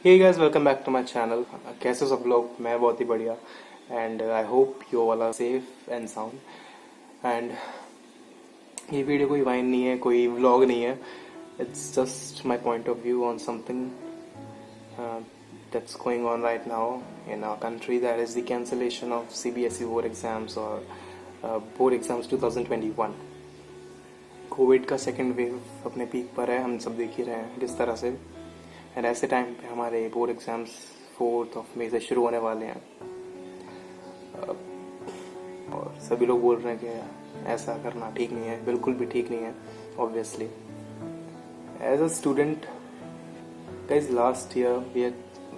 Hey guys, welcome back to my channel. कैसे हो सब लोग? मैं बहुत ही बढ़िया and I hope you all are safe and sound. And ये वीडियो कोई वाइन नहीं है, कोई व्लॉग नहीं है। It's just my point of view on something that's going on right now in our country, that is the cancellation of CBSE board exams or board exams 2021। Covid का second wave अपने peak पर है, हम सब देख ही रहे हैं किस तरह से। एंड ऐसे टाइम पे हमारे बोर्ड एग्जाम्स 4 मई से शुरू होने वाले हैं और सभी लोग बोल रहे हैं कि ऐसा करना ठीक नहीं है। बिल्कुल भी ठीक नहीं है। Obviously as a student guys, last year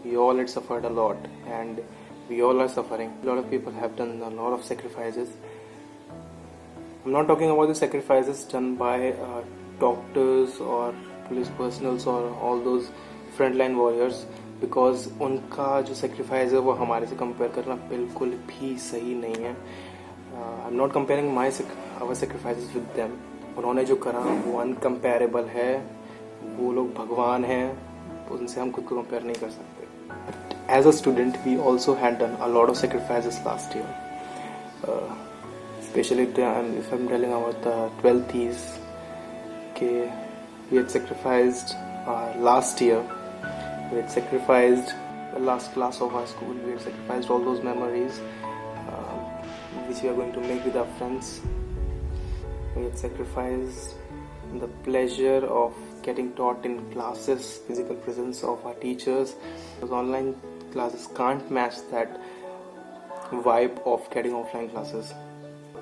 we all had suffered a lot and we all are suffering. A lot of people have done a lot of sacrifices. I'm not talking about the sacrifices done by doctors or police personals or all those frontline warriors, because उनका जो sacrifice है वो हमारे से compare करना बिल्कुल भी सही नहीं है। I'm not comparing our sacrifices with them. उन्होंने जो करा वो uncomparable है। वो लोग भगवान हैं, उनसे हम खुद को कंपेयर नहीं कर सकते। As a student, we also had done a lot of sacrifices last year. Especially if I'm telling about the 12th, we had sacrificed last year. We had sacrificed the last class of our school. We had sacrificed all those memories which we are going to make with our friends. We had sacrificed the pleasure of getting taught in classes, physical presence of our teachers. Because online classes can't match that vibe of getting offline classes.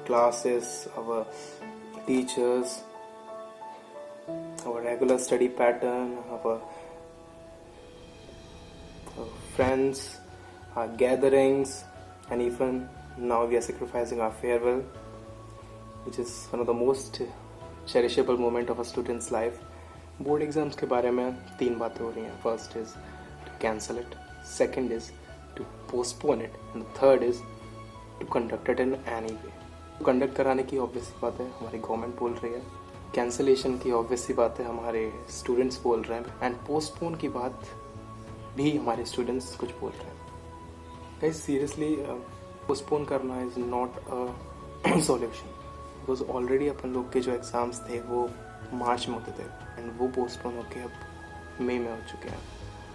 Classes, our teachers, our regular study pattern, our friends, our gatherings, and even now we are sacrificing our farewell, which is one of the most cherishable moment of a student's life. Board exams के बारे में 3 बातें हो रही हैं। First is to cancel it, second is to postpone it, and third is to conduct it in any way. Conduct कराने की obvious सी बात है हमारी गवर्नमेंट बोल रही है, कैंसिलेशन की ऑब्वियस सी बात है हमारे स्टूडेंट्स बोल रहे हैं, एंड पोस्टपोन की बात भी हमारे स्टूडेंट्स कुछ बोल रहे हैं। गाइस, सीरियसली पोस्टपोन करना is not a solution, because already अपन लोग के जो एग्ज़ाम्स थे वो मार्च में होते थे एंड वो पोस्टपोन होके अब मई में हो चुके हैं,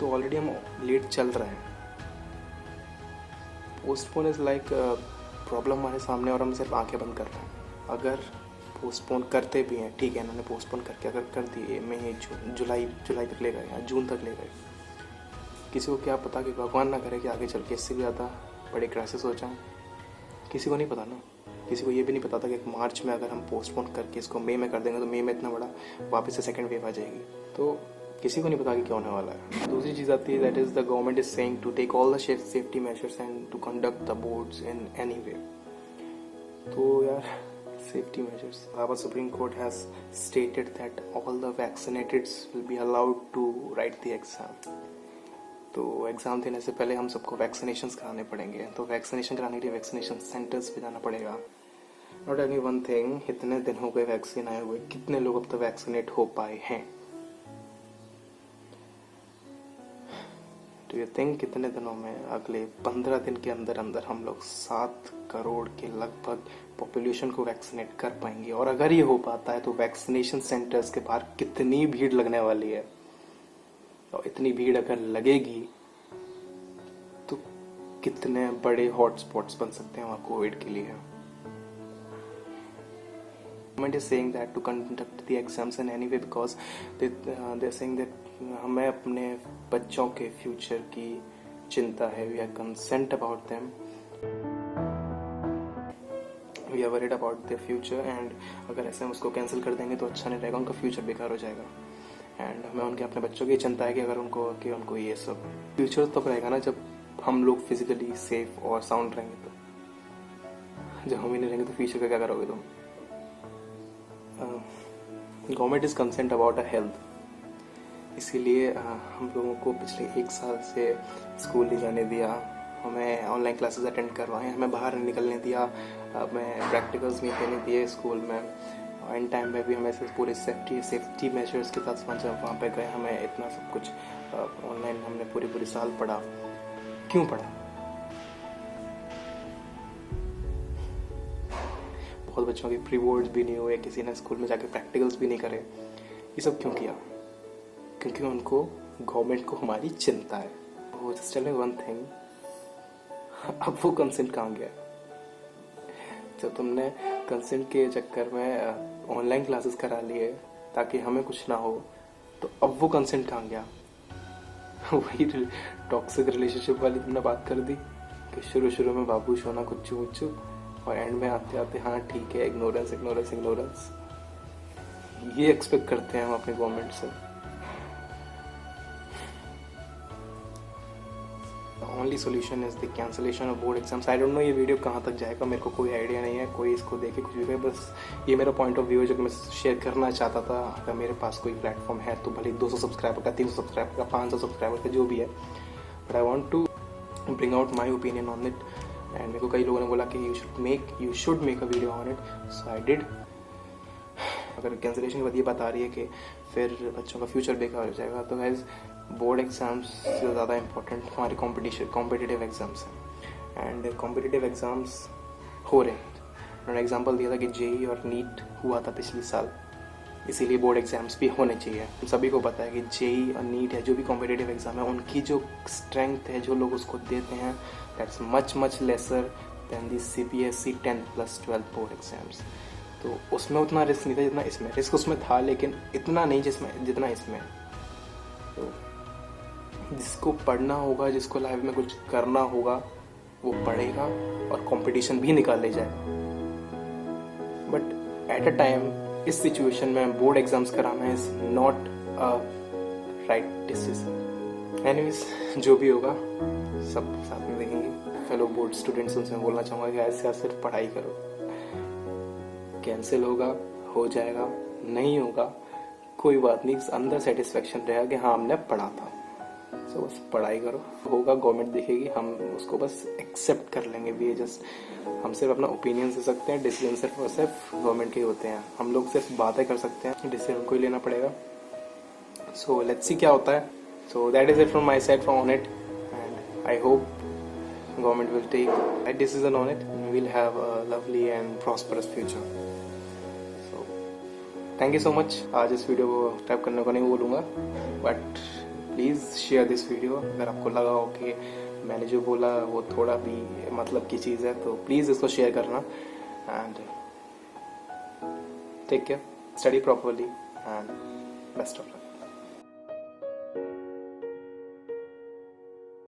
तो ऑलरेडी हम लेट चल रहे हैं। पोस्टपोन इज़ लाइक प्रॉब्लम हमारे सामने और हम सिर्फ आंखें बंद कर रहे हैं। अगर पोस्टपोन करते भी हैं, ठीक है, इन्होंने पोस्टपोन करके अगर कर दिए मई जुलाई तक ले गए या जून तक ले गए, किसी को क्या पता कि भगवान ना करे कि आगे चल के इससे भी ज़्यादा बड़े क्राइसिस हो जाएं। किसी को नहीं पता ना। किसी को ये भी नहीं पता था कि मार्च में अगर हम पोस्टपोन करके इसको मई में कर देंगे तो मई में इतना बड़ा वापस से सेकंड वेव आ जाएगी। तो किसी को नहीं पता कि क्या होने वाला है। दूसरी चीज़ आती है, that is the government is saying to take all the safety measures and to conduct the boards in any way. तो यार, safety measures, our Supreme Court has stated that all the vaccinateds will be allowed to write the exam. तो exam देने से पहले हम सबको vaccination कराने पड़ेंगे, तो वैक्सीनेशन कराने के लिए वैक्सीनेशन सेंटर्स पे जाना पड़ेगा। नॉट एनी वन थिंग, इतने दिन हो गए वैक्सीन आए हुए, कितने लोग अब तक वैक्सीनेट हो पाए हैं? डू यू थिंक कितने दिनों में, अगले 15 दिन के अंदर अंदर हम लोग 7 करोड़ के लगभग पॉपुलेशन को वैक्सीनेट कर पाएंगे? और अगर ये हो पाता है तो वैक्सीनेशन सेंटर्स के बाहर कितनी भीड़ लगने वाली है, और इतनी भीड़ अगर लगेगी तो कितने बड़े हॉटस्पॉट्स बन सकते हैं वहाँ कोविड के लिए। Government is saying that to conduct the exams in any way because they're saying that हमें अपने बच्चों के फ्यूचर की चिंता है। We are concerned about them. We are worried about their future, and अगर ऐसे हम उसको कैंसिल कर देंगे तो अच्छा नहीं रहेगा, उनका फ्यूचर बेकार हो जाएगा। एंड हमें उनके अपने बच्चों की चिंता है कि अगर उनको ये सब फ्यूचर तब रहेगा ना जब हम लोग फिजिकली सेफ और साउंड रहेंगे। तो जब हम ही नहीं रहेंगे तो फ्यूचर का क्या करोगे तुम? Government is concern about a health, इसीलिए हम लोगों को पिछले 1 साल से स्कूल नहीं जाने दिया, हमें ऑनलाइन क्लासेस अटेंड करवाएं, हमें बाहर नहीं निकलने दिया, हमें प्रैक्टिकल्स नहीं देने दिए स्कूल में, एंड टाइम में भी हमें से पूरे सेफ्टी मेजर्स के साथ जब वहाँ पे गए, हमें इतना सब कुछ ऑनलाइन हमने पूरे साल पढ़ा। क्यों पढ़ा? बहुत बच्चों के प्री बोर्ड्स भी नहीं हुए, किसी ने स्कूल में जाके प्रैक्टिकल्स भी नहीं करे। ये सब क्यों किया? क्योंकि उनको गवर्नमेंट को हमारी चिंता है। वो just tell me one thing, अब वो कंसेंट कहाँ गया? जब तुमने कंसेंट के चक्कर में ऑनलाइन क्लासेस करा लिए ताकि हमें कुछ ना हो, तो अब वो कंसेंट कहाँ गया? वही टॉक्सिक रिलेशनशिप वाली तुमने बात कर दी कि शुरू में बाबू सोना कुच्चू मुच्चू, और एंड में आते आते हाँ ठीक है, इग्नोरेंस। ये एक्सपेक्ट करते हैं हम अपने गवर्नमेंट से। Only solution is the cancellation of board exams. I don't know ये वीडियो कहाँ तक जाएगा, मेरे को कोई आइडिया नहीं है, कोई इसको देखे कुछ भी करे, बस ये मेरा पॉइंट ऑफ व्यू है जो मैं शेयर करना चाहता था। अगर मेरे पास कोई प्लेटफॉर्म है तो भले 200 सब्सक्राइबर का, 300 सब्सक्राइबर का, 500 सब्सक्राइबर का, जो भी है, but I want to bring out my opinion on it. And मेरे को कई लोगों ने बोला कि you should make a video on it, so I did. अगर कैंसलेशन की बात ये बता रही है कि फिर बच्चों का फ्यूचर बेकार हो जाएगा, तो गाइस बोर्ड एग्ज़ाम्स से ज़्यादा इम्पोर्टेंट हमारे कॉम्पिटिटिव एग्ज़ाम्स हैं। एंड कॉम्पिटिटिव एग्ज़ाम्स हो रहे हैं। उन्होंने एग्जांपल दिया था कि जेई और नीट हुआ था पिछले साल, इसीलिए बोर्ड एग्ज़ाम्स भी होने चाहिए। हम सभी को पता है कि जेई और नीट है, जो भी कॉम्पिटिटिव एग्ज़ाम है, उनकी जो स्ट्रेंथ है, जो लोग उसको देते हैं, that's much lesser than the CBSE 10th + 12th board exams. तो उसमें उतना रिस्क नहीं था जितना इसमें। रिस्क उसमें था लेकिन इतना नहीं जितना इसमें। तो जिसको पढ़ना होगा, जिसको लाइफ में कुछ करना होगा, वो पढ़ेगा और कंपटीशन भी निकाल ले जाएगा। बट एट अ टाइम इस सिचुएशन में बोर्ड एग्जाम्स कराना is not a right decision. Anyways, जो भी होगा सब साथ में देखेंगे। फेलो बोर्ड स्टूडेंट्स, उनसे बोलना चाहूँगा कि ऐसे सिर्फ पढ़ाई करो। कैंसिल होगा, हो जाएगा, नहीं होगा, कोई बात नहीं, अंदर सेटिस्फेक्शन रहेगा कि हाँ हमने पढ़ा था। सो बस पढ़ाई करो, होगा, गवर्नमेंट देखेगी, हम उसको बस एक्सेप्ट कर लेंगे। भी जस्ट हम सिर्फ अपना ओपिनियन दे सकते हैं, डिसीजन सिर्फ और सिर्फ गवर्नमेंट के होते हैं। हम लोग सिर्फ बातें कर सकते हैं, डिसीजन उनको ही लेना पड़ेगा। सो लेट्स सी क्या होता है। So that is it from my side on it, and I hope government will take a decision on it and we'll have a lovely and prosperous future. So thank you so much. आज इस video को type करने को नहीं बोलूँगा, but please share this video. अगर आपको लगा हो कि मैंने जो बोला वो थोड़ा भी मतलब की चीज़ है, तो प्लीज़ इसको शेयर करना। And take care, study properly, and best of luck.